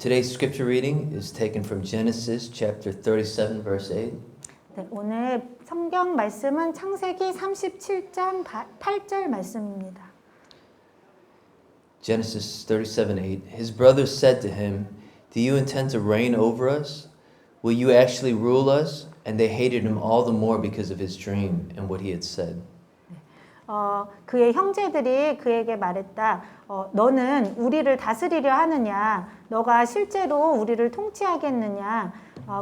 Today's scripture reading is taken from Genesis chapter 37 verse 8. 네, 오늘 성경 말씀은 창세기 37장 8절 말씀입니다. Genesis 37:8. His brothers said to him, "Do you intend to reign over us? Will you actually rule us?" And they hated him all the more because of his dream and what he had said. 그의 형제들이 그에게 말했다. 너는 우리를 다스리려 하느냐? 너가 실제로 우리를 통치하겠느냐?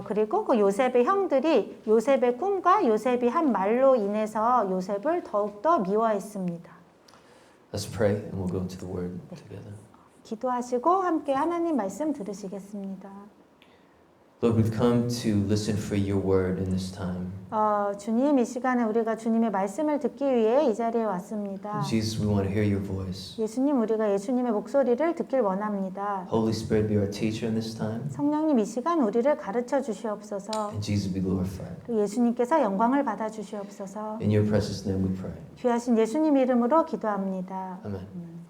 그리고 그 요셉의 형들이 요셉의 꿈과 요셉이 한 말로 인해서 요셉을 더욱더 미워했습니다. Let's pray and we'll go into the word together. 기도하시고 함께 하나님 말씀 들으시겠습니다. Lord, we've come to listen for your word in this time. 주님, 이 시간에 우리가 주님의 말씀을 듣기 위해 이 자리에 왔습니다. Jesus, we want to hear your voice. 예수님, 우리가 예수님의 목소리를 듣길 원합니다. Holy Spirit, be our teacher in this time. 성령님, 이 시간 우리를 가르쳐 주시옵소서. And Jesus be glorified. 예수님께서 영광을 받아 주시옵소서. In your precious name we pray. 귀하신 예수님 이름으로 기도합니다. Amen.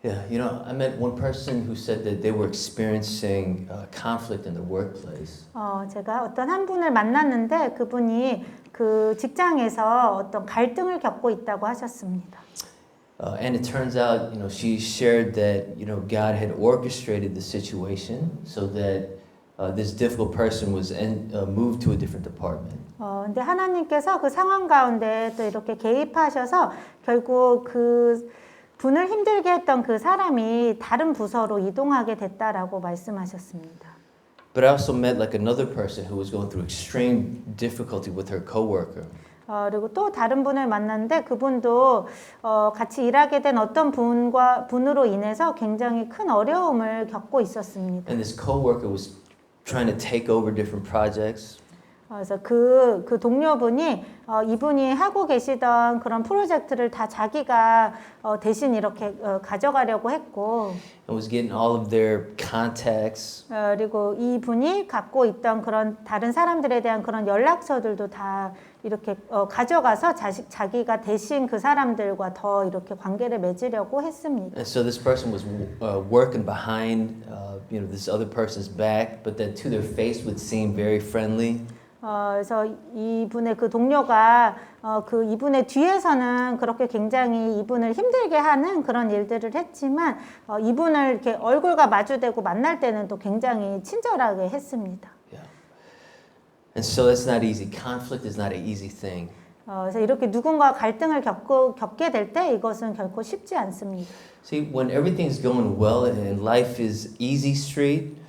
Yeah, you know, I met one person who said that they were experiencing conflict in their workplace. 제가 어떤 한 분을 만났는데 그분이 그 직장에서 어떤 갈등을 겪고 있다고 하셨습니다. And it turns out, you know, she shared that, you know, God had orchestrated the situation so that this difficult person was moved to a different department. 근데 하나님께서 그 상황 가운데 또 이렇게 개입하셔서 결국 그 분을 힘들게 했던 그 사람이 다른 부서로 이동하게 됐다라고 말씀하셨습니다. But I also met like another person who was going through extreme difficulty with her coworker. 그리고 또 다른 분을 만났는데 그분도 같이 일하게 된 어떤 분으로 인해서 굉장히 큰 어려움을 겪고 있었습니다. And this coworker was trying to take over different projects. 그래서 그 동료분이 이분이 하고 계시던 그런 프로젝트를 다 자기가 대신 이렇게 가져가려고 했고, And was getting all of their contacts. 그리고 이분이 갖고 있던 그런 다른 사람들에 대한 그런 연락처들도 다 이렇게 가져가서 자기가 대신 그 사람들과 더 이렇게 관계를 맺으려고 했습니다. And so this person was working behind, you know, this other person's back, but then to their face would seem very friendly. 그래서 이분의 그 동료가 그 이분의 뒤에서는 그렇게 굉장히 이분을 힘들게 하는 그런 일들을 했지만 이분을 이렇게 얼굴과 마주대고 만날 때는 또 굉장히 친절하게 했습니다. Yeah. And so that's not easy. Conflict is not an easy thing. 그래서 이렇게 누군가 갈등을 겪게 될 때 이것은 결코 쉽지 않습니다. See, when everything's going well and life is easy street,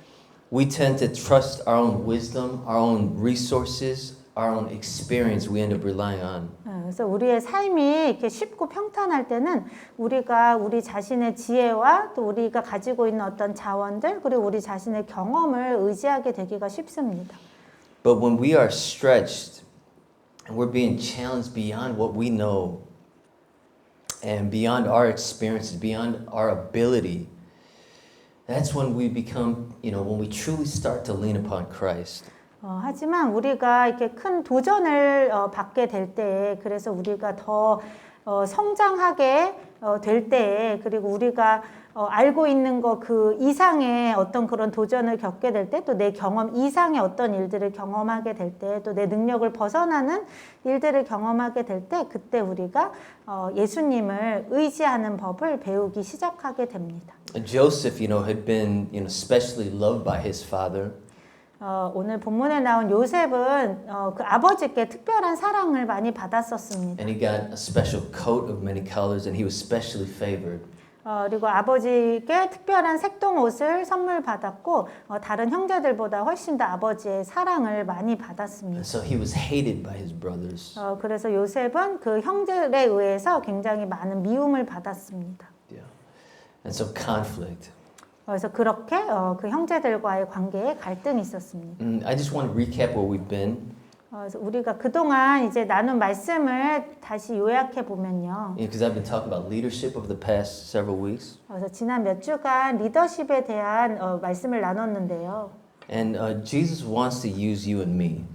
we tend to trust our own wisdom, our own resources, our own experience we end up relying on. 그래서 우리의 삶이 이렇게 쉽고 평탄할 때는 우리가 우리 자신의 지혜와 또 우리가 가지고 있는 어떤 자원들 그리고 우리 자신의 경험을 의지하게 되기가 쉽습니다. But when we are stretched and we're being challenged beyond what we know and beyond our experiences, beyond our ability, that's when we become, you know, when we truly start to lean upon Christ. 하지만 우리가 이렇게 큰 도전을 받게 될 때에 그래서 우리가 더 성장하게 될 때에 그리고 우리가 알고 있는 거 그 이상의 어떤 그런 도전을 겪게 될 때 또 내 경험 이상의 어떤 일들을 경험하게 될 때 또 내 능력을 벗어나는 일들을 경험하게 될 때 그때 우리가 예수님을 의지하는 법을 배우기 시작하게 됩니다. Joseph, you know, had been, you know, especially loved by his father. 오늘 본문에 나온 요셉은 그 아버지께 특별한 사랑을 많이 받았었습니다. And he got a special coat of many colors and he was specially favored. 그리고 아버지께 특별한 색동 옷을 선물 받았고 다른 형제들보다 훨씬 더 아버지의 사랑을 많이 받았습니다. And so he was hated by his brothers. 그래서 요셉은 그 형들에 의해서 굉장히 많은 미움을 받았습니다. Yeah. And so conflict. 그래서 그렇게 그 형제들과의 관계에 갈등이 있었습니다. I just want to recap where we've been. 그래서 우리가 그동안 이제 나눈 말씀을 다시 요약해 보면요. Because I've been talking about leadership over the past several weeks. 그래서 지난 몇 주간 리더십에 대한 말씀을 나눴는데요. And Jesus wants to use you and me.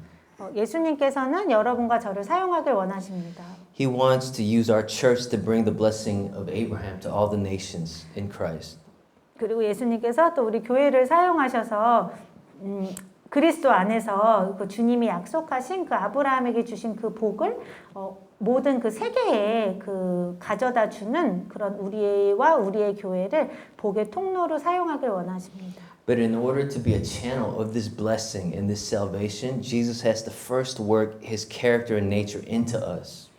예수님께서는 여러분과 저를 사용하길 원하십니다. He wants to use our church to bring the blessing of Abraham to all the nations in Christ. 그리고 예수님께서 또 우리 교회를 사용하셔서 그리스도 안에서 그 주님이 약속하신 그 아브라함에게 주신 그 복을 모든 그 세계에 그 가져다 주는 그런 우리와 우리의 교회를 복의 통로로 사용하길 원하십니다. But in order to be a channel of this blessing and this salvation, Jesus has to first work his character and nature into us.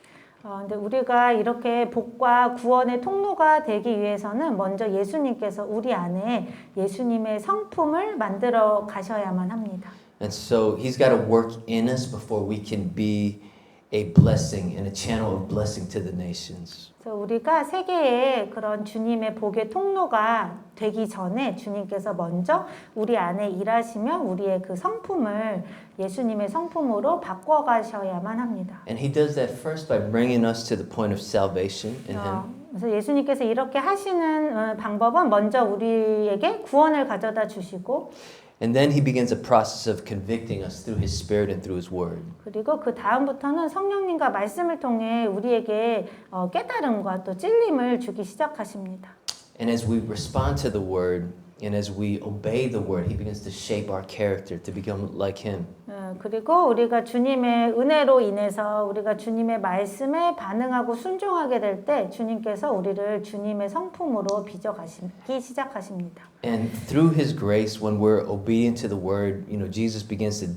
근데 우리가 이렇게 복과 구원의 통로가 되기 위해서는 먼저 예수님께서 우리 안에 예수님의 성품을 만들어 가셔야만 합니다. And so he's got to work in us before we can be a blessing and a channel of blessing to the nations. 그래서 우리가 세계에 그런 주님의 복의 통로가 되기 전에 주님께서 먼저 우리 안에 일하시며 우리의 그 성품을 예수님의 성품으로 바꿔 가셔야만 합니다. And he does that first by bringing us to the point of salvation in him. 그래서 예수님께서 이렇게 하시는 방법은 먼저 우리에게 구원을 가져다 주시고 And then he begins a process of convicting us through his spirit and through his word. 그리고 그 다음부터는 성령님과 말씀을 통해 우리에게 깨달음과 또 찔림을 주기 시작하십니다. And as we respond to the word and as we obey the word, he begins to shape our character to become like him. 그리고 우리가 주님의 은혜로 인해서 우리가 주님의 말씀에 반응하고 순종하게 될 때 주님께서 우리를 주님의 성품으로 빚어가시기 시작하십니다. And through his grace, when we're obedient to the word, Jesus begins to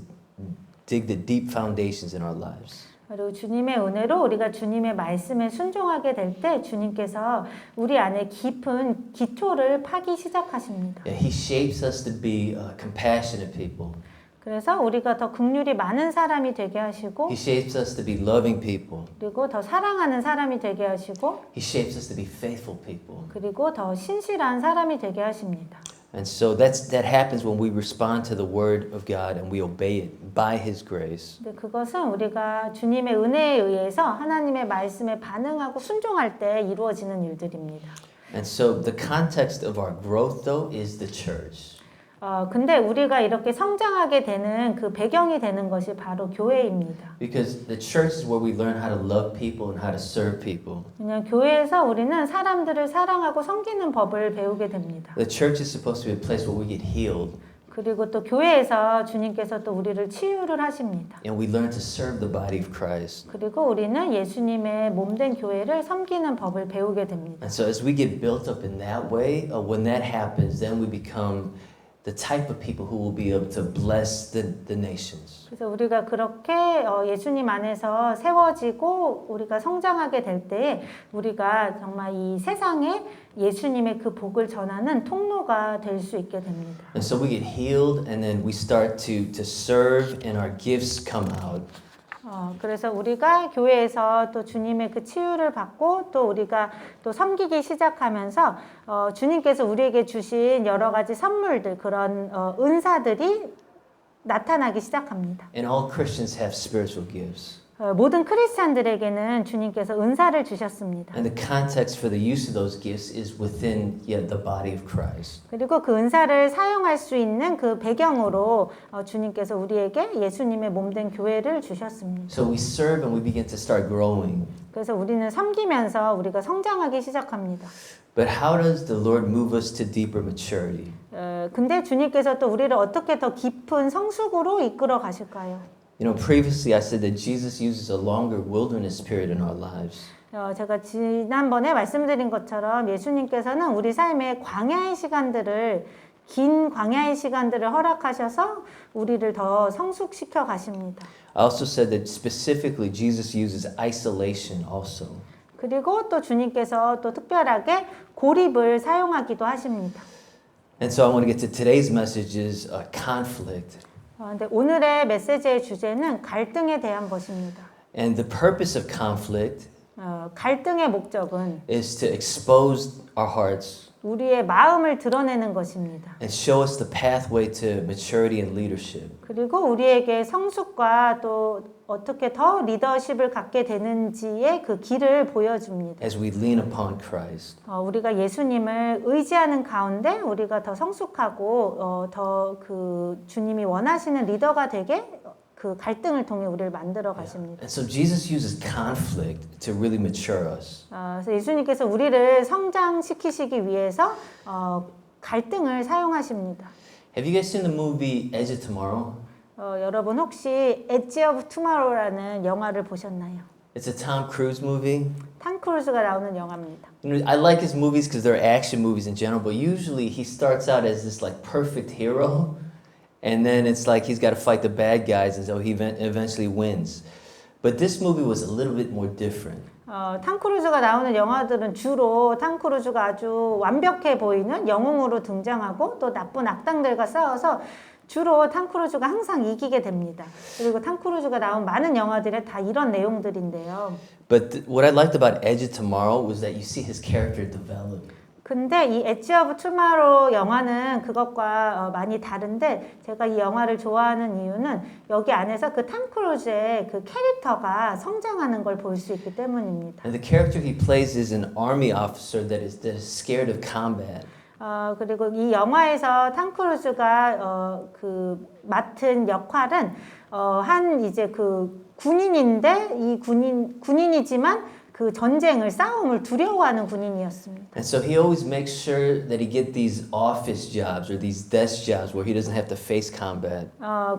dig the deep foundations in our lives. 그리고 주님의 은혜로 우리가 주님의 말씀에 순종하게 될 때 주님께서 우리 안에 깊은 기초를 파기 시작하십니다. He shapes us to be compassionate people. 그래서 우리가 더 긍휼이 많은 사람이 되게 하시고 He shapes us to be loving people. 그리고 더 사랑하는 사람이 되게 하시고 He shapes us to be faithful people. 그리고 더 신실한 사람이 되게 하십니다. And so that happens when we respond to the word of God and we obey it by his grace. 근데 그것은 우리가 주님의 은혜에 의해서 하나님의 말씀에 반응하고 순종할 때 이루어지는 일들입니다. And so the context of our growth though is the church. 근데 우리가 이렇게 성장하게 되는 그 배경이 되는 것이 바로 교회입니다. Because the church is where we learn how to love people and how to serve people. 그냥 교회에서 우리는 사람들을 사랑하고 섬기는 법을 배우게 됩니다. The church is supposed to be a place where we get healed. 그리고 또 교회에서 주님께서 또 우리를 치유를 하십니다. And we learn to serve the body of Christ. 그리고 우리는 예수님의 몸된 교회를 섬기는 법을 배우게 됩니다. And so as we get built up in that way, when that happens, then we become the type of people who will be able to bless the nations. 그래서 우리가 그렇게 예수님 안에서 세워지고 우리가 성장하게 될 때에 우리가 정말 이 세상에 예수님의 그 복을 전하는 통로가 될 수 있게 됩니다. And so we get healed and then we start to serve and our gifts come out. 그래서 우리가 교회에서 또 주님의 그 치유를 받고 또 우리가 또 섬기기 시작하면서 주님께서 우리에게 주신 여러 가지 선물들 그런 은사들이 나타나기 시작합니다. And all Christians have spiritual gifts. 모든 크리스찬들에게는 주님께서 은사를 주셨습니다. And the context for the use of those gifts is within the body of Christ. 그리고 그 은사를 사용할 수 있는 그 배경으로 주님께서 우리에게 예수님의 몸된 교회를 주셨습니다. So we serve and we begin to start growing. 그래서 우리는 섬기면서 우리가 성장하기 시작합니다. But how does the Lord move us to deeper maturity? 근데 주님께서 또 우리를 어떻게 더 깊은 성숙으로 이끌어 가실까요? Previously I said that Jesus uses a longer wilderness period in our lives. 제가 지난번에 말씀드린 것처럼 예수님께서는 우리 삶의 광야의 시간들을 긴 광야의 시간들을 허락하셔서 우리를 더 성숙시켜 가십니다. I also said that specifically Jesus uses isolation also. 그리고 또 주님께서 또 특별하게 고립을 사용하기도 하십니다. And so I want to get to today's message is conflict. 근데 오늘의 메시지의 주제는 갈등에 대한 것입니다. And the purpose of conflict 갈등의 목적은 is to expose our hearts 우리의 마음을 드러내는 것입니다. and show us the pathway to maturity and leadership. 그리고 우리에게 성숙과 또 어떻게 더 리더십을 갖게 되는지의 그 길을 보여줍니다. As we lean upon Christ. 우리가 예수님을 의지하는 가운데 우리가 더 성숙하고 더 그 주님이 원하시는 리더가 되게 그 갈등을 통해 우리를 만들어 가십니다. And so Jesus uses conflict to really mature us. 그래서 예수님께서 우리를 성장시키시기 위해서 갈등을 사용하십니다. Have you guys seen the movie Edge of Tomorrow? 여러분 혹시 Edge of Tomorrow라는 영화를 보셨나요? It's a Tom Cruise movie. 탐 크루즈가 나오는 영화입니다. You know, I like his movies because they're action movies in general, but usually he starts out as this like perfect hero, and then it's like he's got to fight the bad guys, and so he eventually wins. But this movie was a little bit more different. 탐 크루즈가 나오는 영화들은 주로 탐 크루즈가 아주 완벽해 보이는 영웅으로 등장하고 또 나쁜 악당들과 싸워서 주로 탐 크루즈가 항상 이기게 됩니다. 그리고 탐 크루즈가 나온 많은 영화들에 다 이런 내용들인데요. But what I liked about Edge of Tomorrow was that you see his character develop. 근데 이 엣지 오브 투마로 영화는 그것과 많이 다른데 제가 이 영화를 좋아하는 이유는 여기 안에서 그 탐 크루즈의 그 캐릭터가 성장하는 걸 볼 수 있기 때문입니다. And the character he plays is an army officer that is scared of combat. 그리고 이 영화에서 탐 크루즈가 그 맡은 역할은 한 이제 그 군인인데 이 군인이지만 그 전쟁을 싸움을 두려워하는 군인이었습니다. And so he always makes sure that he get these office jobs or these desk jobs where he doesn't have to face combat.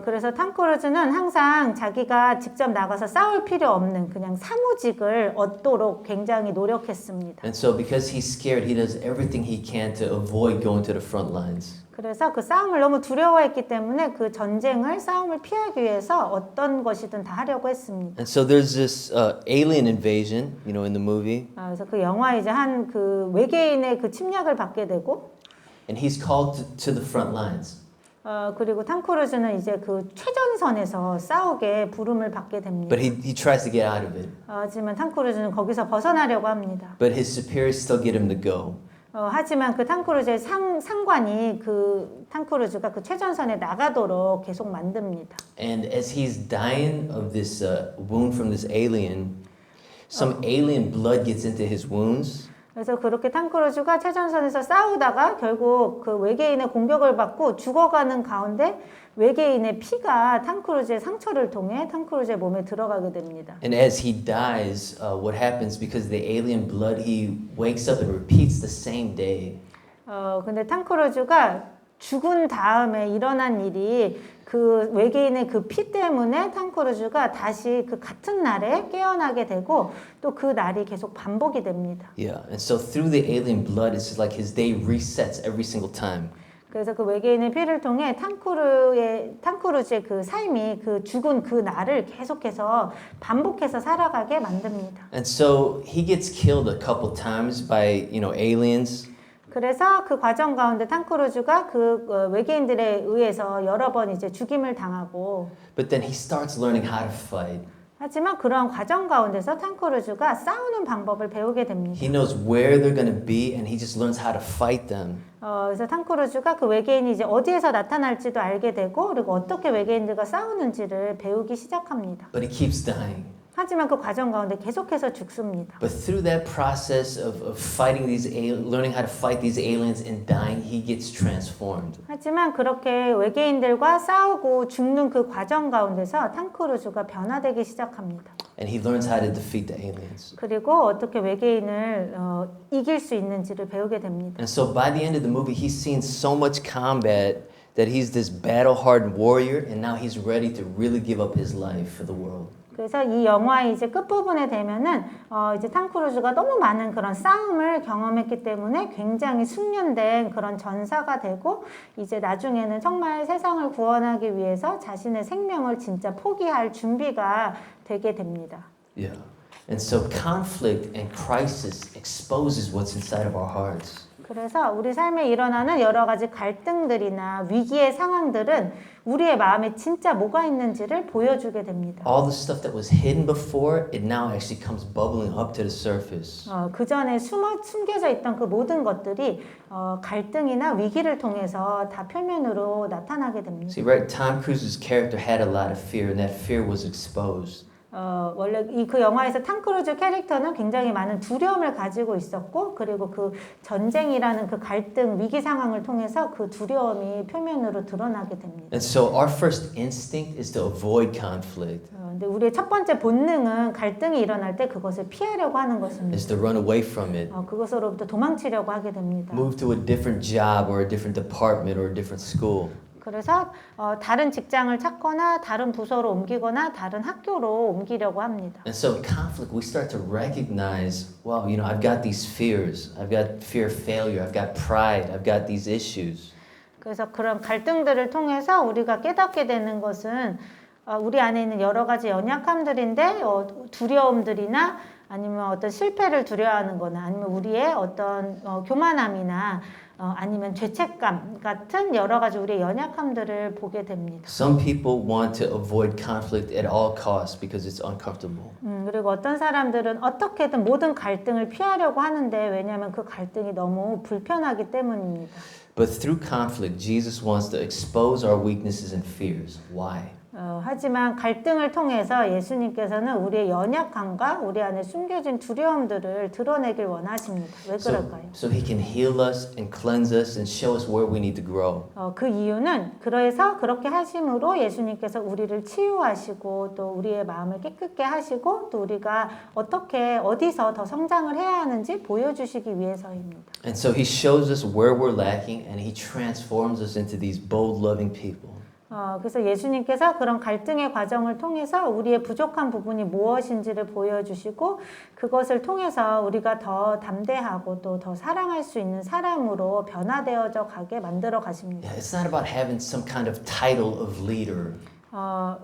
그래서 탐 크루즈는 항상 자기가 직접 나가서 싸울 필요 없는 그냥 사무직을 얻도록 굉장히 노력했습니다. And so because he's scared, he does everything he can to avoid going to the front lines. 그래서 그 싸움을 너무 두려워했기 때문에 그 싸움을 피하기 위해서 어떤 것이든 다 하려고 했습니다. And so there's this alien invasion, you know, in the movie. 그래서 그 영화에 이제 한 그 외계인의 그 침략을 받게 되고, And he's called to the front lines. 그리고 탐 크루즈는 이제 그 최전선에서 싸우게 부름을 받게 됩니다. But he tries to get out of it. 하지만 탐 크루즈는 거기서 벗어나려고 합니다. But his superiors still get him to go. 하지만 그 탐 크루즈의 상관이 그 탐 크루즈가 그 최전선에 나가도록 계속 만듭니다. And as he's dying of this wound from this alien, some alien blood gets into his wounds. 그래서 그렇게 탐 크루즈가 최전선에서 싸우다가 결국 그 외계인의 공격을 받고 죽어가는 가운데 외계인의 피가 탐 크루즈의 상처를 통해 탐 크루즈의 몸에 들어가게 됩니다. And as he dies, what happens because the alien blood, he wakes up and repeats the same day. 근데 탐 크루즈가 죽은 다음에 일어난 일이 그 외계인의 그 피 때문에 탐 크루즈가 다시 그 같은 날에 깨어나게 되고 또 그 날이 계속 반복이 됩니다. Yeah, and so through the alien blood, it's just like his day resets every single time. 그래서 그 외계인의 피를 통해 탐 크루즈의 그 삶이 그 죽은 그 날을 계속해서 반복해서 살아가게 만듭니다. And so he gets killed a couple times by, you know, aliens. 그래서 그 과정 가운데 탐 크루즈가 그 외계인들에 의해서 여러 번 이제 죽임을 당하고 But then he starts learning how to fight. 하지만 그러한 과정 가운데서 탐 크루즈가 싸우는 방법을 배우게 됩니다. He knows where they're going to be and he just learns how to fight them. 그래서 탐 크루즈가 그 외계인이 이제 어디에서 나타날지도 알게 되고 그리고 어떻게 외계인들과 싸우는지를 배우기 시작합니다. But he keeps dying. 하지만 그 과정 가운데 계속해서 죽습니다. But through that process of fighting learning how to fight these aliens and dying, he gets transformed. 하지만 그렇게 외계인들과 싸우고 죽는 그 과정 가운데서 탐 크루즈가 변화되기 시작합니다. And he learns how to defeat the aliens. 그리고 어떻게 외계인을 이길 수 있는지를 배우게 됩니다. And so by the end of the movie, he's seen so much combat that he's this battle-hardened warrior, and now he's ready to really give up his life for the world. 그래서 이 영화의 이제 끝부분에 되면은 이제 탐 크루즈가 너무 많은 그런 싸움을 경험했기 때문에 굉장히 숙련된 그런 전사가 되고 이제 나중에는 정말 세상을 구원하기 위해서 자신의 생명을 진짜 포기할 준비가 되게 됩니다. Yeah. And so conflict and crisis exposes what's inside of our hearts. 그래서 우리 삶에 일어나는 여러 가지 갈등들이나 위기의 상황들은 우리의 마음에 진짜 뭐가 있는지를 보여주게 됩니다. All the stuff that was hidden before, it now actually comes bubbling up to the surface. 그 전에 숨겨져 있던 그 모든 것들이 갈등이나 위기를 통해서 다 표면으로 나타나게 됩니다. See, right, Tom Cruise's character had a lot of fear, and that fear was exposed. 원래 그 영화에서 탐 크루즈 캐릭터는 굉장히 많은 두려움을 가지고 있었고, 그리고 그 전쟁이라는 그 갈등, 위기 상황을 통해서 그 두려움이 표면으로 드러나게 됩니다. And so our first instinct is to avoid conflict, 근데 우리의 첫 번째 본능은 갈등이 일어날 때 그것을 피하려고 하는 것입니다. is to run away from it, 그것으로부터 도망치려고 하게 됩니다. move to a different job or a different department or a different school. 그래서 다른 직장을 찾거나 다른 부서로 옮기거나 다른 학교로 옮기려고 합니다. And so in conflict, we start to recognize, well, you know, I've got these fears. I've got fear of failure. I've got pride. I've got these issues. 그래서 그런 갈등들을 통해서 우리가 깨닫게 되는 것은 우리 안에 있는 여러 가지 연약함들인데 두려움들이나 아니면 어떤 실패를 두려워하는 거나 아니면 우리의 어떤 교만함이나 아니면 죄책감 같은 여러 가지 우리의 연약함들을 보게 됩니다. Some people want to avoid conflict at all costs because it's uncomfortable. 그리고 어떤 사람들은 어떻게든 모든 갈등을 피하려고 하는데 왜냐하면 그 갈등이 너무 불편하기 때문입니다. But through conflict, Jesus wants to expose our weaknesses and fears. Why? 하지만 갈등을 통해서 예수님께서는 우리의 연약함과 우리 안에 숨겨진 두려움들을 드러내길 원하십니다. 왜 그럴까요? So he can heal us and cleanse us and show us where we need to grow. 그 이유는 그래서 그렇게 하심으로 예수님께서 우리를 치유하시고 또 우리의 마음을 깨끗게 하시고 또 우리가 어떻게 어디서 더 성장을 해야 하는지 보여주시기 위해서입니다. And so he shows us where we're lacking and he transforms us into these bold, loving people. 그래서 예수님께서 그런 갈등의 과정을 통해서 우리의 부족한 부분이 무엇인지를 보여주시고 그것을 통해서 우리가 더 담대하고 또 더 사랑할 수 있는 사람으로 변화되어져 가게 만들어 가십니다. Yeah, it's not about having some kind of title of leader.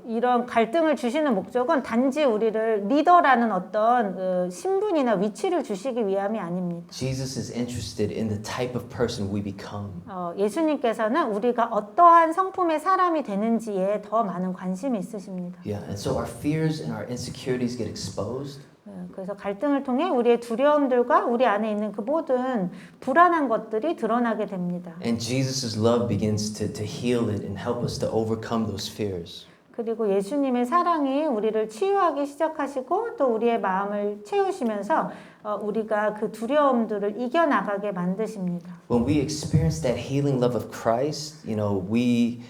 이런 갈등을 주시는 목적은 단지 우리를 리더라는 어떤 신분이나 위치를 주시기 위함이 아닙니다. Jesus is interested in the type of person we become. 예수님께서는 우리가 어떠한 성품의 사람이 되는지에 더 많은 관심이 있으십니다. Yeah, and so our fears and our insecurities get exposed. 그래서 갈등을 통해 우리의 두려움들과 우리 안에 있는 그 모든 불안한 것들이 드러나게 됩니다. And Jesus' love begins to heal it and help us to overcome those fears. 그리고 예수님의 사랑이 우리를 치유하기 시작하시고 또 우리의 마음을 채우시면서 우리가 그 두려움들을 이겨나가게 만드십니다. When we experience that healing love of Christ, you know, we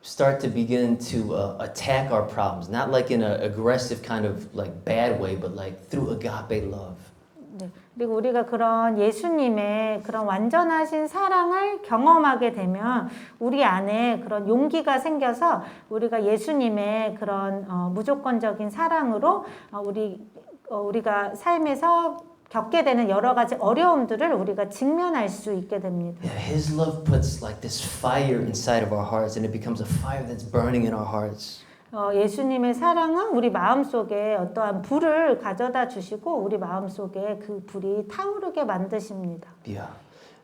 start to begin to attack our problems, not like in an aggressive kind of like bad way, but like through agape love. 네. 그리고 우리가 그런 예수님의 그런 완전하신 사랑을 경험하게 되면 우리 안에 그런 용기가 생겨서 우리가 예수님의 그런 무조건적인 사랑으로 우리가 삶에서 겪게 되는 여러 가지 어려움들을 우리가 직면할 수 있게 됩니다. Yeah, His love puts like this fire inside of our hearts, and it becomes a fire that's burning in our hearts. 예수님의 사랑은 우리 마음속에 어떠한 불을 가져다 주시고 우리 마음속에 그 불이 타오르게 만드십니다. Yeah.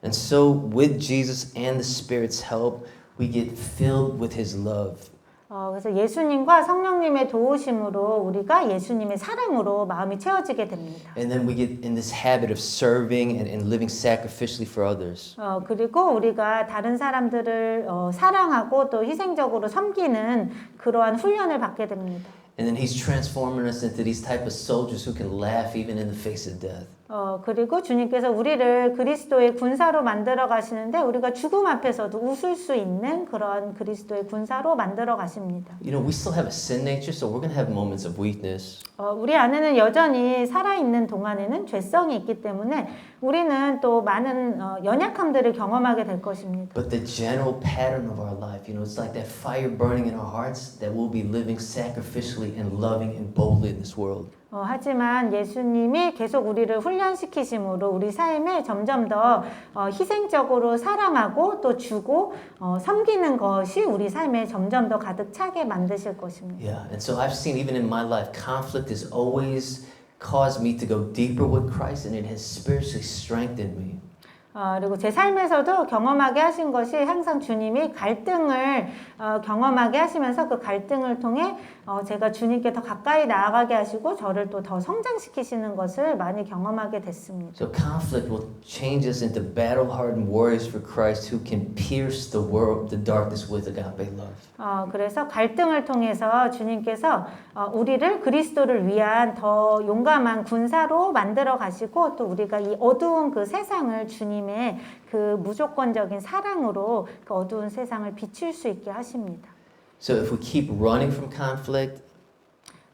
And so with Jesus and the Spirit's help, we get filled with His love. 그래서 예수님과 성령님의 도우심으로 우리가 예수님의 사랑으로 마음이 채워지게 됩니다. And then we get in this habit of serving and living sacrificially for others. 그리고 우리가 다른 사람들을 사랑하고 또 희생적으로 섬기는 그러한 훈련을 받게 됩니다. And then He's transforming us into these type of soldiers who can laugh even in the face of death. 그리고 주님께서 우리를 그리스도의 군사로 만들어 가시는데 우리가 죽음 앞에서도 웃을 수 있는 그런 그리스도의 군사로 만들어 가십니다. You know, we still have a sin nature, so we're going to have moments of weakness. 우리 안에는 여전히 살아있는 동안에는 죄성이 있기 때문에 우리는 또 많은 연약함들을 경험하게 될 것입니다. But the general pattern of our life, you know, it's like that fire burning in our hearts that we'll be living sacrificially and loving and boldly in this world. 하지만 예수님이 계속 우리를 훈련시키심으로 우리 삶에 점점 더 희생적으로 사랑하고 또 주고 섬기는 것이 우리 삶에 점점 더 가득 차게 만드실 것입니다. Yeah, and so I've seen even in my life, conflict has always caused me to go deeper with Christ, and it has spiritually strengthened me. 그리고 제 삶에서도 경험하게 하신 것이 항상 주님이 갈등을 경험하게 하시면서 그 갈등을 통해 제가 주님께 더 가까이 나아가게 하시고 저를 또 더 성장시키시는 것을 많이 경험하게 됐습니다. So conflict will change us into battle-hardened warriors for Christ who can pierce the world, the darkness with agape love. 그래서 갈등을 통해서 주님께서 우리를 그리스도를 위한 더 용감한 군사로 만들어 가시고 또 우리가 이 어두운 그 세상을 주님의 그 무조건적인 사랑으로 그 어두운 세상을 비출 수 있게 하십니다. So if we keep running from conflict,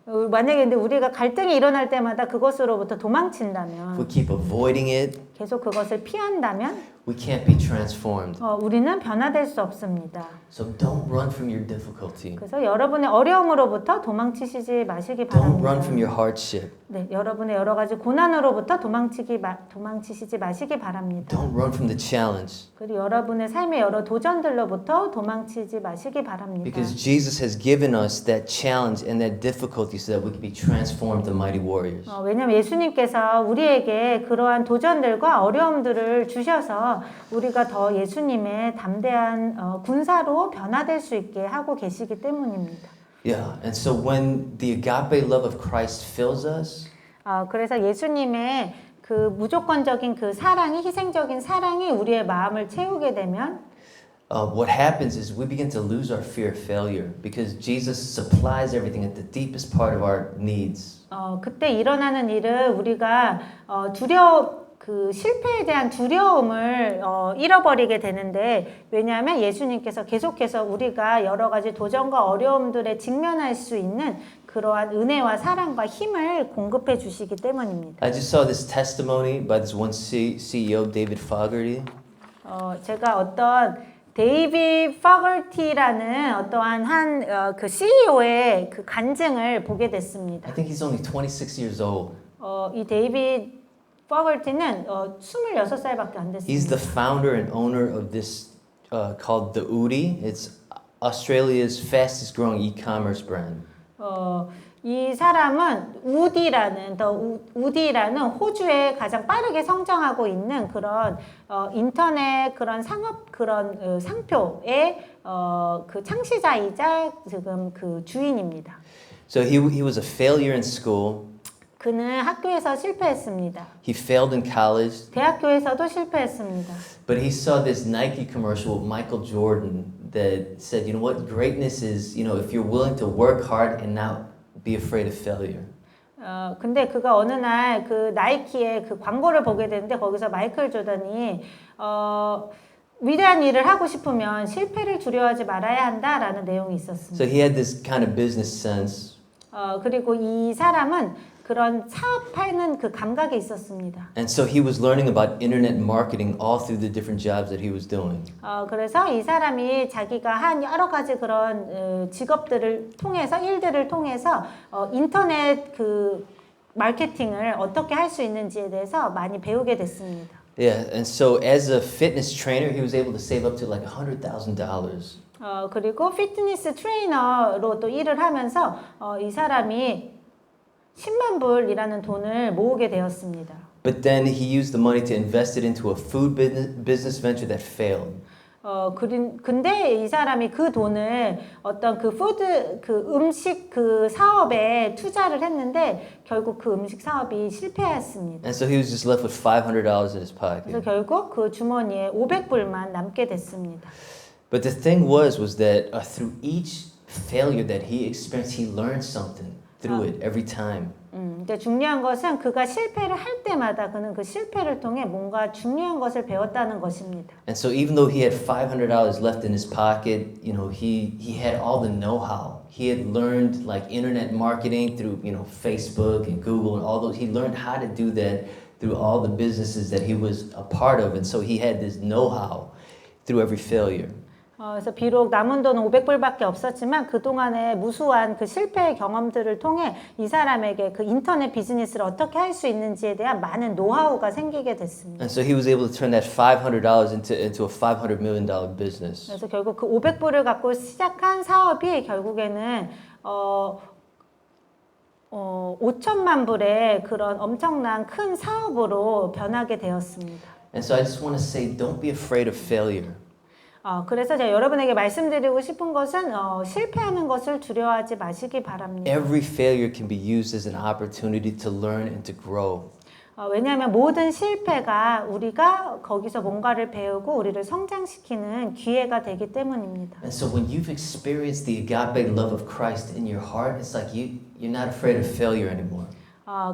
만약에 근데 우리가 갈등이 일어날 때마다 그것으로부터 if 도망친다면 we keep avoiding it, 계속 그것을 피한다면 we can't be transformed. 우리는 변화될 수 없습니다. So don't run from your difficulty. 그래서 여러분의 어려움으로부터 도망치시지 마시기 Don't run 바랍니다. from your hardship. 네, 여러분의 여러 가지 고난으로부터 도망치시지 마시기 바랍니다. Don't run from the challenge. 그리고 여러분의 삶의 여러 도전들로부터 도망치지 마시기 바랍니다. Because Jesus has given us that challenge and that difficulty so that we can be transformed to mighty warriors. 왜냐하면 예수님께서 우리에게 그러한 도전들과 어려움들을 주셔서 우리가 더 예수님의 담대한 군사로 변화될 수 있게 하고 계시기 때문입니다. Yeah, and so when the agape love of Christ fills us, 그래서 예수님의 그 무조건적인 그 사랑이 희생적인 사랑이 우리의 마음을 채우게 되면 what happens is we begin to lose our fear of failure because Jesus supplies everything at the deepest part of our needs. 그때 일어나는 일은 우리가 그 실패에 대한 두려움을 잃어버리게 되는데 왜냐하면 예수님께서 계속해서 우리가 여러 가지 도전과 어려움들에 직면할 수 있는 그러한 은혜와 사랑과 힘을 공급해 주시기 때문입니다. I just saw this testimony by this one CEO, David Fogarty. 제가 어떤 데이비드 파거티라는 어떠한 그 CEO의 그 간증을 보게 됐습니다. I think he's only 26 years old. 이 데이비드 파거티는 26살밖에 안 됐습니다. He's the founder and owner of this called The Oodie. It's Australia's fastest growing e-commerce brand. 이 사람은 우디라는 호주에 가장 빠르게 성장하고 있는 그런 인터넷 그런 상업 그런 상표의 그 창시자이자 지금 그 주인입니다. So he was a failure in school. 그는 학교에서 실패했습니다. He failed in college. 대학교에서도 실패했습니다. But he saw this Nike commercial with Michael Jordan that said, you know what, greatness is, you know, if you're willing to work hard and not be afraid of failure. 근데 그가 어느 날 그 나이키의 그 광고를 보게 되는데 거기서 마이클 조던이 위대한 일을 하고 싶으면 실패를 두려워하지 말아야 한다라는 내용이 있었습니다. So he had this kind of business sense. 그리고 이 사람은 그런 사업하는 그 감각이 있었습니다. And so he was learning about internet marketing all through the different jobs that he was doing. 그래서 이 사람이 자기가 한 여러 가지 그런 직업들을 통해서 일들을 통해서 인터넷 그 마케팅을 어떻게 할 수 있는지에 대해서 많이 배우게 됐습니다. Yeah, and so as a fitness trainer, he was able to save up to like $100,000. 그리고 피트니스 트레이너로 또 일을 하면서 이 사람이 10만 불이라는 돈을 모으게 되었습니다. But then he used the money to invest it into a food business venture that failed. 근데 이 사람이 그 돈을 어떤 그 음식 그 사업에 투자를 했는데 결국 그 음식 사업이 실패했습니다. And so he was just left with $500 in his 그래서 pocket. 결국 그 주머니에 500불만 남게 됐습니다. But the thing was that through each failure that he experienced, he learned something through it every time. 근데 중요한 것은 그가 실패를 할 때마다 그는 그 실패를 통해 뭔가 중요한 것을 배웠다는 것입니다. And so even though he had $500 left in his pocket, you know, he had all the know-how. He had learned like internet marketing through, you know, Facebook and Google and all those. He learned how to do that through all the businesses that he was a part of. And so he had this know-how through every failure. 그래서 비록 남은 돈은 500불밖에 없었지만 그동안의 무수한 그 실패의 경험들을 통해 이 사람에게 그 인터넷 비즈니스를 어떻게 할 수 있는지에 대한 많은 노하우가 생기게 됐습니다. And so he was able to turn that $500 into a $500 million business. 그래서 결국 그 500불을 갖고 시작한 사업이 결국에는 5천만 불의 그런 엄청난 큰 사업으로 변하게 되었습니다. And so I just want to say, don't be afraid of failure. 그래서 제가 여러분에게 말씀드리고 싶은 것은 실패하는 것을 두려워하지 마시기 바랍니다. Every failure can be used as an opportunity to learn and to grow. 왜냐하면 모든 실패가 우리가 거기서 뭔가를 배우고 우리를 성장시키는 기회가 되기 때문입니다. And so when you've experienced the agape love of Christ in your heart, it's like you're not afraid of failure anymore.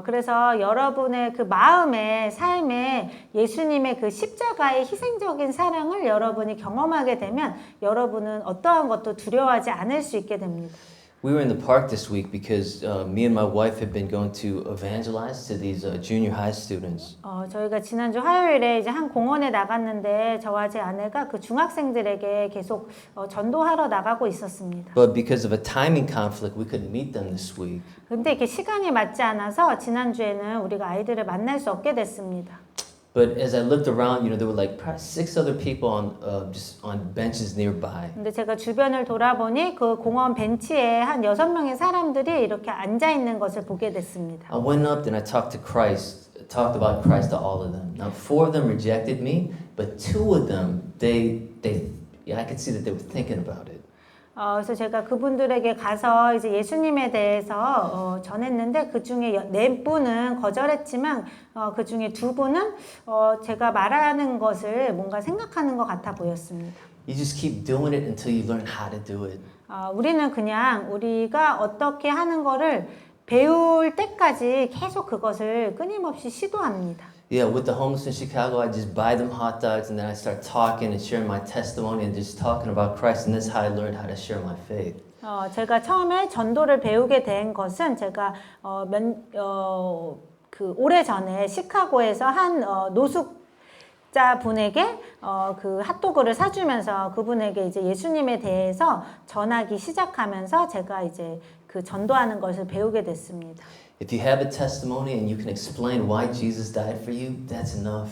그래서 여러분의 그 마음의 삶에 예수님의 그 십자가의 희생적인 사랑을 여러분이 경험하게 되면 여러분은 어떠한 것도 두려워하지 않을 수 있게 됩니다. We were in the park this week because me and my wife have been going to evangelize to these junior high students. 저희가 지난주 화요일에 이제 한 공원에 나갔는데 저와 제 아내가 그 중학생들에게 계속 전도하러 나가고 있었습니다. But because of a timing conflict, we couldn't meet them this week. 근데 이렇게 시간이 맞지 않아서 지난주에는 우리가 아이들을 만날 수 없게 됐습니다. But as I looked around, you know, there were like probably 6 other people on just on benches nearby. 근데 제가 주변을 돌아보니 그 공원 벤치에 한 6명의 사람들이 이렇게 앉아 있는 것을 보게 됐습니다. I went up and I talked about Christ to all of them. Now 4 of them rejected me, but 2 of them, I could see that they were thinking about it. 그래서 제가 그분들에게 가서 이제 예수님에 대해서 전했는데 그 중에 4분은 거절했지만 그 중에 2분은 제가 말하는 것을 뭔가 생각하는 것 같아 보였습니다. You just keep doing it until you learn how to do it. 우리는 그냥 우리가 어떻게 하는 거를 배울 때까지 계속 그것을 끊임없이 시도합니다. Yeah, with the homeless in Chicago, I just buy them hot dogs and then I start talking and sharing my testimony and just talking about Christ. And that's how I learned how to share my faith. 제가 처음에 전도를 배우게 된 것은 제가 그 오래전에 시카고에서 한 노숙자 분에게 그 핫도그를 사주면서 그분에게 이제 예수님에 대해서 전하기 시작하면서 제가 이제 그 전도하는 것을 배우게 됐습니다. If you have a testimony and you can explain why Jesus died for you, that's enough.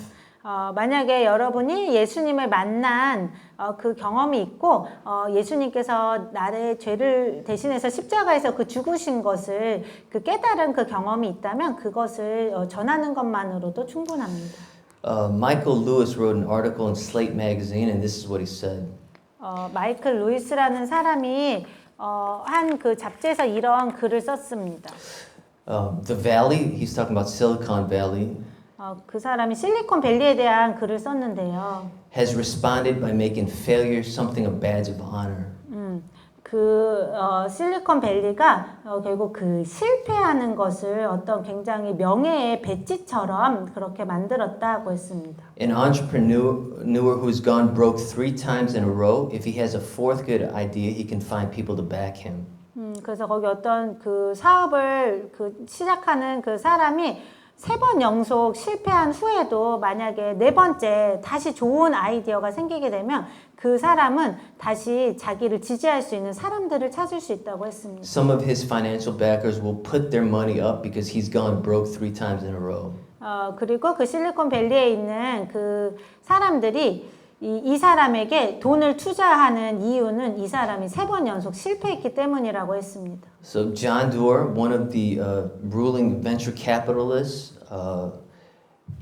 만약에 여러분이 예수님을 만난 그 경험이 있고 예수님께서 나의 죄를 대신해서 십자가에서 그 죽으신 것을 그 깨달은 그 경험이 있다면 그것을 전하는 것만으로도 충분합니다. Michael Lewis wrote an article in Slate magazine and this is what he said. 마이클 루이스라는 사람이 한 그 잡지에서 이런 글을 썼습니다. The Valley, he's talking about Silicon Valley, 그 사람이 실리콘밸리에 대한 글을 썼는데요. has responded by making failure something a badge of honor. 실리콘밸리가 결국 그 실패하는 것을 어떤 굉장히 명예의 배지처럼 그렇게 만들었다고 했습니다. An entrepreneur who's gone broke 3 times in a row, if he has a 4th good idea, he can find people to back him. 그래서 거기 어떤 그 사업을 그 시작하는 그 사람이 3번 연속 실패한 후에도 만약에 4번째 다시 좋은 아이디어가 생기게 되면 그 사람은 다시 자기를 지지할 수 있는 사람들을 찾을 수 있다고 했습니다. Some of his financial backers will put their money up because he's gone broke 3 times in a row. 그리고 그 실리콘밸리에 있는 그 사람들이 이 사람에게 돈을 투자하는 이유는 이 사람이 3번 연속 실패했기 때문이라고 했습니다. So John Doerr, one of the ruling venture capitalists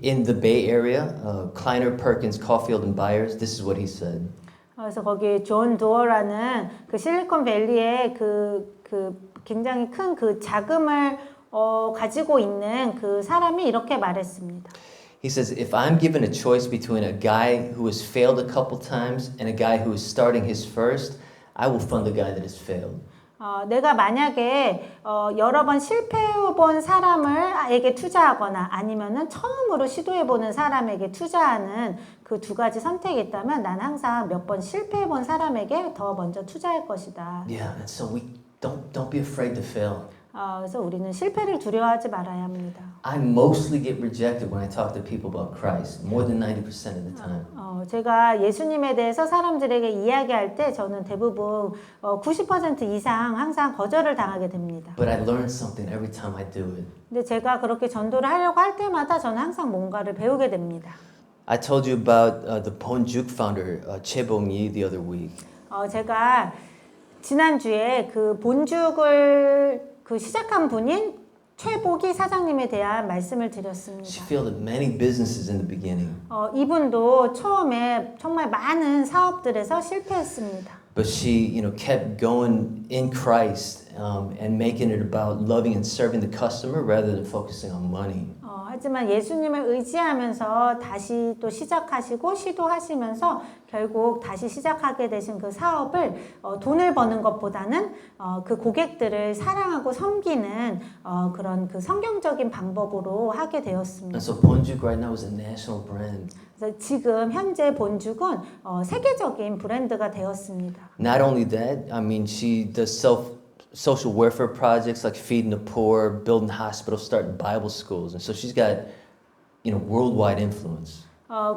in the Bay Area, Kleiner Perkins, Caulfield and Byers, this is what he said. 그래서 거기 존 도어라는 그 실리콘밸리의 그 굉장히 큰 그 자금을 가지고 있는 그 사람이 이렇게 말했습니다. He says, if I'm given a choice between a guy who has failed a couple times and a guy who is starting his first, I will fund the guy that has failed. 내가 만약에 여러 번 실패해본 사람에게 투자하거나 아니면은 처음으로 시도해보는 사람에게 투자하는 그 2가지 선택이 있다면 난 항상 몇 번 실패해본 사람에게 더 먼저 투자할 것이다. Yeah, and so we don't be afraid to fail. 그래서 우리는 실패를 두려워하지 말아야 합니다. I mostly get rejected when I talk to people about Christ, more than 90% of the time. 제가 예수님에 대해서 사람들에게 이야기할 때 저는 대부분 90% 이상 항상 거절을 당하게 됩니다. But I learn something every time I do it. 근데 제가 그렇게 전도를 하려고 할 때마다 저는 항상 뭔가를 배우게 됩니다. I told you about the Bonjuk founder, Chae Bong-yi, the other week. 제가 지난주에 그 본죽을 그 시작한 분인 최복이 사장님에 대한 말씀을 드렸습니다. She failed at many businesses in the beginning. 이분도 처음에 정말 많은 사업들에서 실패했습니다. But she, kept going in Christ and making it about loving and serving the customer rather than focusing on money. 하지만 예수님을 의지하면서 다시 또 시작하시고 시도하시면서 결국 다시 시작하게 되신 그 사업을 돈을 버는 것보다는 그 고객들을 사랑하고 섬기는 그런 그 성경적인 방법으로 하게 되었습니다. And so Bonjuk right now is a national brand. 그래서 지금 현재 본죽은 세계적인 브랜드가 되었습니다. Not only that, I mean, she does social welfare projects like feeding the poor, building hospitals, starting Bible schools. And so she's got, worldwide influence.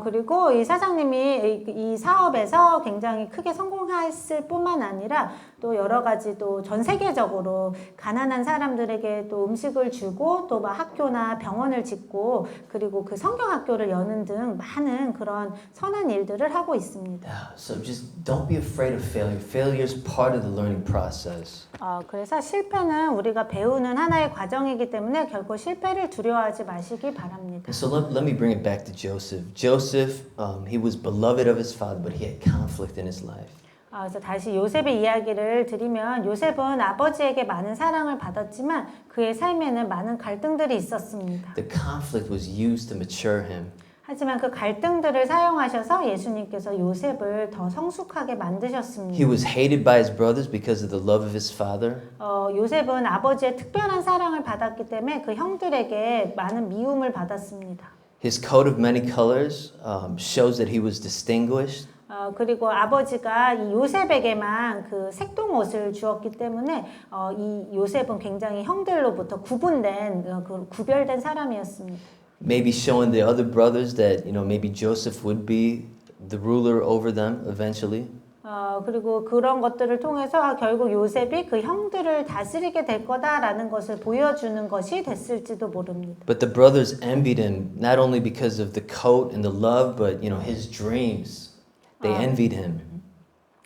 그리고 이 사장님이 이 사업에서 굉장히 크게 성공했을 뿐만 아니라 또 여러 가지 또 전 세계적으로 가난한 사람들에게 또 음식을 주고 또 막 학교나 병원을 짓고 그리고 그 성경학교를 여는 등 많은 그런 선한 일들을 하고 있습니다. Yeah, so just don't be afraid of failure. Failure is part of the learning process. 그래서 실패는 우리가 배우는 하나의 과정이기 때문에 결코 실패를 두려워하지 마시기 바랍니다. And so let me bring it back to Joseph. Joseph, he was beloved of his father, but he had conflict in his life. 그래서 다시 요셉의 이야기를 드리면 요셉은 아버지에게 많은 사랑을 받았지만 그의 삶에는 많은 갈등들이 있었습니다. The conflict was used to mature him. 하지만 그 갈등들을 사용하셔서 예수님께서 요셉을 더 성숙하게 만드셨습니다. He was hated by his brothers because of the love of his father. 요셉은 아버지의 특별한 사랑을 받았기 때문에 그 형들에게 많은 미움을 받았습니다. His coat of many colors shows that he was distinguished. 그리고 아버지가 이 요셉에게만 그 색동 옷을 주었기 때문에 이 요셉은 굉장히 형들로부터 구분된 구별된 사람이었습니다. Maybe showing the other brothers that maybe Joseph would be the ruler over them eventually. 그리고 그런 것들을 통해서 결국 요셉이 그 형들을 다스리게 될 거다라는 것을 보여주는 것이 됐을지도 모릅니다. But the brothers envied him not only because of the coat and the love, but his dreams. They envied him.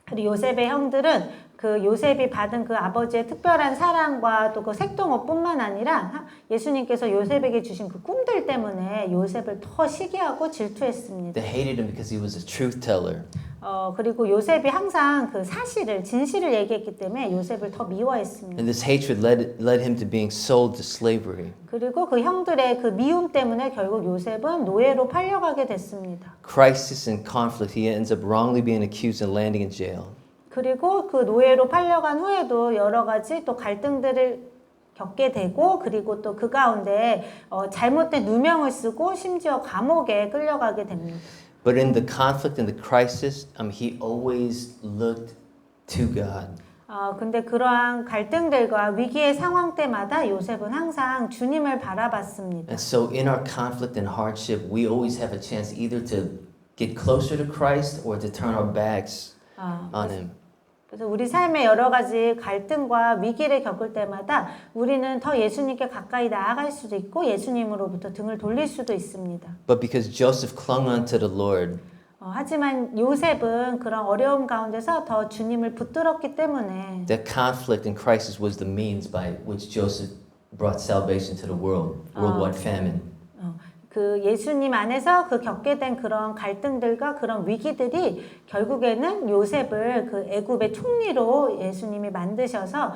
그리고 요셉의 형들은 그 요셉이 받은 그 아버지의 특별한 사랑과 또 그 색동옷뿐만 아니라 예수님께서 요셉에게 주신 그 꿈들 때문에 요셉을 더 시기하고 질투했습니다. They hated him because he was a truth teller. 그리고 요셉이 항상 그 사실을 진실을 얘기했기 때문에 요셉을 더 미워했습니다. And this hatred led him to being sold to slavery. 그리고 그 형들의 그 미움 때문에 결국 요셉은 노예로 팔려가게 됐습니다. Crisis and conflict, he ends up wrongly being accused and landing in jail. 그리고 그 노예로 팔려간 후에도 여러 가지 또 갈등들을 겪게 되고 그리고 또 그 가운데 잘못된 누명을 쓰고 심지어 감옥에 끌려가게 됩니다. But in the conflict and the crisis, he always looked to God. 근데 그러한 갈등들과 위기의 상황 때마다 요셉은 항상 주님을 바라봤습니다. And so in our conflict and hardship, we always have a chance either to get closer to Christ or to turn our backs on him. 그래서 우리 삶의 여러 가지 갈등과 위기를 겪을 때마다 우리는 더 예수님께 가까이 나아갈 수도 있고 예수님으로부터 등을 돌릴 수도 있습니다. But because Joseph clung on to the Lord, 하지만 요셉은 그런 어려움 가운데서 더 주님을 붙들었기 때문에 that conflict and crisis was the means by which Joseph brought salvation to the world, worldwide famine. 그 예수님 안에서 그 겪게 된 그런 갈등들과 그런 위기들이 결국에는 요셉을 그 애굽의 총리로 예수님이 만드셔서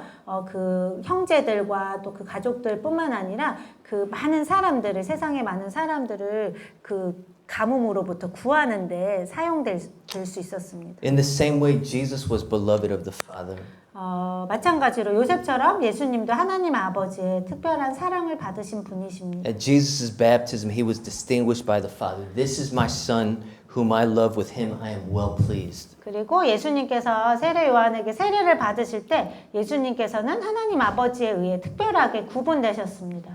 그 형제들과 또 그 가족들뿐만 아니라 그 많은 사람들을 세상의 많은 사람들을 그 가뭄으로부터 구하는데 사용될 수 있었습니다. In the same way, Jesus was beloved of the Father. 마찬가지로 요셉처럼 예수님도 하나님 아버지의 특별한 사랑을 받으신 분이십니다. At Jesus' baptism, he was distinguished by the Father. This is my Son, whom I love. With him I am well pleased. 그리고 예수님께서 세례 요한에게 세례를 받으실 때 예수님께서는 하나님 아버지에 의해 특별하게 구분되셨습니다.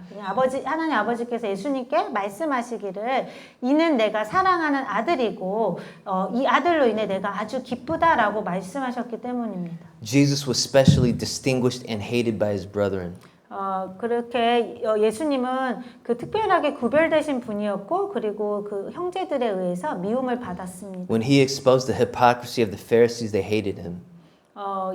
하나님 아버지께서 예수님께 말씀하시기를 이는 내가 사랑하는 아들이고 이 아들로 인해 내가 아주 기쁘다라고 말씀하셨기 때문입니다. Jesus was specially distinguished and hated by his brethren. 그렇게 예수님은 그 특별하게 구별되신 분이었고 그리고 그 형제들에 의해서 미움을 받았습니다. When he exposed the hypocrisy of the Pharisees, they hated him.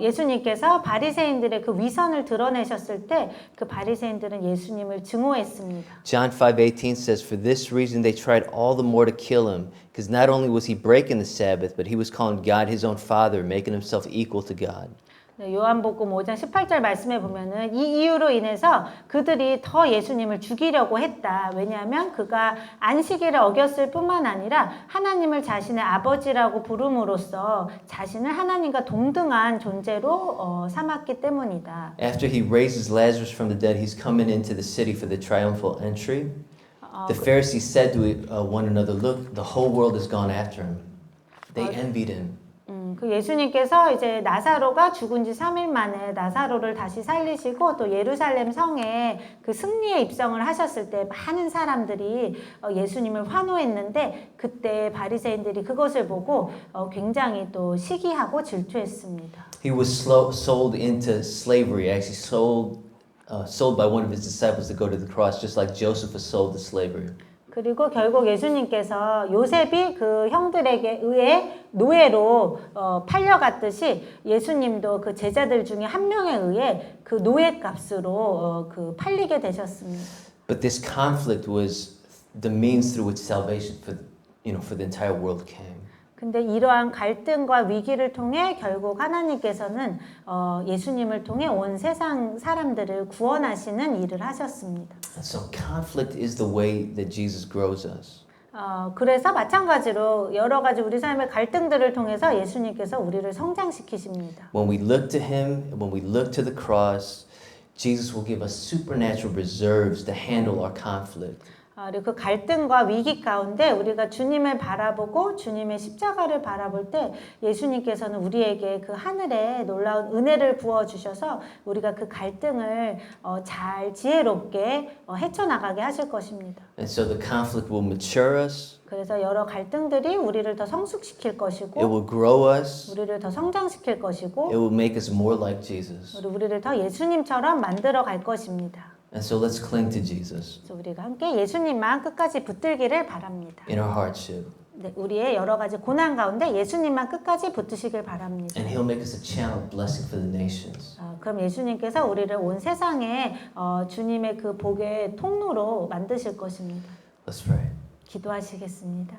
예수님께서 바리새인들의 그 위선을 드러내셨을 때 그 바리새인들은 예수님을 증오했습니다. John 5:18 says, "For this reason they tried all the more to kill him, because not only was he breaking the Sabbath, but he was calling God his own Father, making himself equal to God." 네, 요한복음 5장 18절 말씀에 보면은 이 이유로 인해서 그들이 더 예수님을 죽이려고 했다. 왜냐하면 그가 안식일을 어겼을 뿐만 아니라 하나님을 자신의 아버지라고 부름으로써 자신을 하나님과 동등한 존재로 삼았기 때문이다. After he raises Lazarus from the dead, he's coming into the city for the triumphal entry. The Pharisees said to one another, "Look, the whole world has gone after him." They envied him. 그 예수님께서 이제 나사로가 죽은 지 3일 만에 나사로를 다시 살리시고 또 예루살렘 성에 그 승리의 입성을 하셨을 때 많은 사람들이 예수님을 환호했는데 그때 바리새인들이 그것을 보고 굉장히 또 시기하고 질투했습니다. He was sold into slavery, actually sold by one of his disciples to go to the cross, just like Joseph was sold to slavery. 그리고 결국 예수님께서 요셉이 그 형들에게 의해 노예로 팔려갔듯이 예수님도 그 제자들 중에 한 명에 의해 그 노예값으로 그 팔리게 되셨습니다. But this conflict was the means through which salvation for the entire world came. 근데 이러한 갈등과 위기를 통해 결국 하나님께서는 예수님을 통해 온 세상 사람들을 구원하시는 일을 하셨습니다. And so conflict is the way that Jesus grows us. 그래서 마찬가지로 여러 가지 우리 삶의 갈등들을 통해서 예수님께서 우리를 성장시키십니다. When we look to him, when we look to the cross, Jesus will give us supernatural reserves to handle our conflict. 그리고 그 갈등과 위기 가운데 우리가 주님을 바라보고 주님의 십자가를 바라볼 때 예수님께서는 우리에게 그 하늘에 놀라운 은혜를 부어주셔서 우리가 그 갈등을 잘 지혜롭게 헤쳐나가게 하실 것입니다. And so the conflict will mature us. 그래서 여러 갈등들이 우리를 더 성숙시킬 것이고 It will grow us. 우리를 더 성장시킬 것이고 It will make us more like Jesus. 우리를 더 예수님처럼 만들어 갈 것입니다. And so let's cling to Jesus 그래서 우리가 함께 예수님만 끝까지 붙들기를 바랍니다. in our hardship. 네, 우리의 여러 가지 고난 가운데 예수님만 끝까지 붙드시길 바랍니다. And he'll make us a channel of blessing for the nations. 그럼 예수님께서 우리를 온 세상에 주님의 그 복의 통로로 만드실 것입니다. Let's pray. 기도하시겠습니다.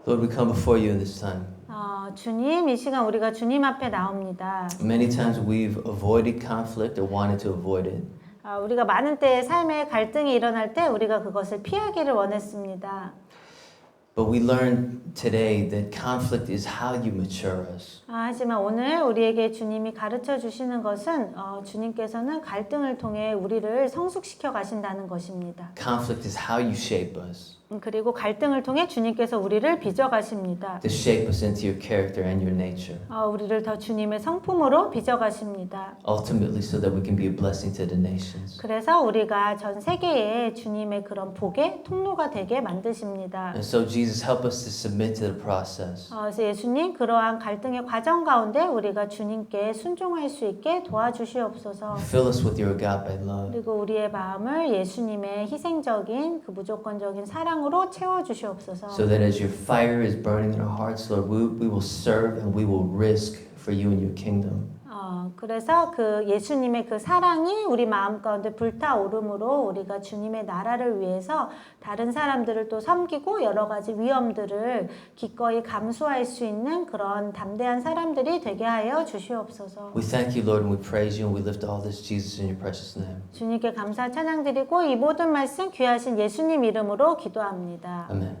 Lord, we come before you in this time. 주님, 이 시간 우리가 주님 앞에 나옵니다. Many times we've avoided conflict or wanted to avoid it. 우리가 많은 때의 삶의 갈등이 일어날 때 우리가 그것을 피하기를 원했습니다. But we learned today that conflict is how you mature us. 하지만 오늘 우리에게 주님이 가르쳐 주시는 것은 주님께서는 갈등을 통해 우리를 성숙시켜 가신다는 것입니다. Conflict is how you shape us. 그리고 갈등을 통해 주님께서 우리를 빚어 가십니다. To shape us into your character and your nature. 우리를 더 주님의 성품으로 빚어 가십니다. Ultimately so that we can be a blessing to the nations. 그래서 우리가 전 세계에 주님의 그런 복의 통로가 되게 만드십니다. And so Jesus, help us to submit to the process. 그래서 예수님 그러한 갈등의 과정 가운데 우리가 주님께 순종할 수 있게 도와주시옵소서. Fill us with your agape love. 그리고 우리의 마음을 예수님의 희생적인 그 무조건적인 사랑으로 채워주시옵소서. So that as your fire is burning in our hearts, Lord, we will serve and we will risk for you and your kingdom. 그래서 그 예수님의 그 사랑이 우리 마음 가운데 불타오름으로 우리가 주님의 나라를 위해서 다른 사람들을 또 섬기고 여러 가지 위험들을 기꺼이 감수할 수 있는 그런 담대한 사람들이 되게 하여 주시옵소서. We thank you, Lord, and we praise you and we lift all this Jesus in your precious name. 주님께 감사 찬양 드리고 이 모든 말씀 귀하신 예수님 이름으로 기도합니다. Amen.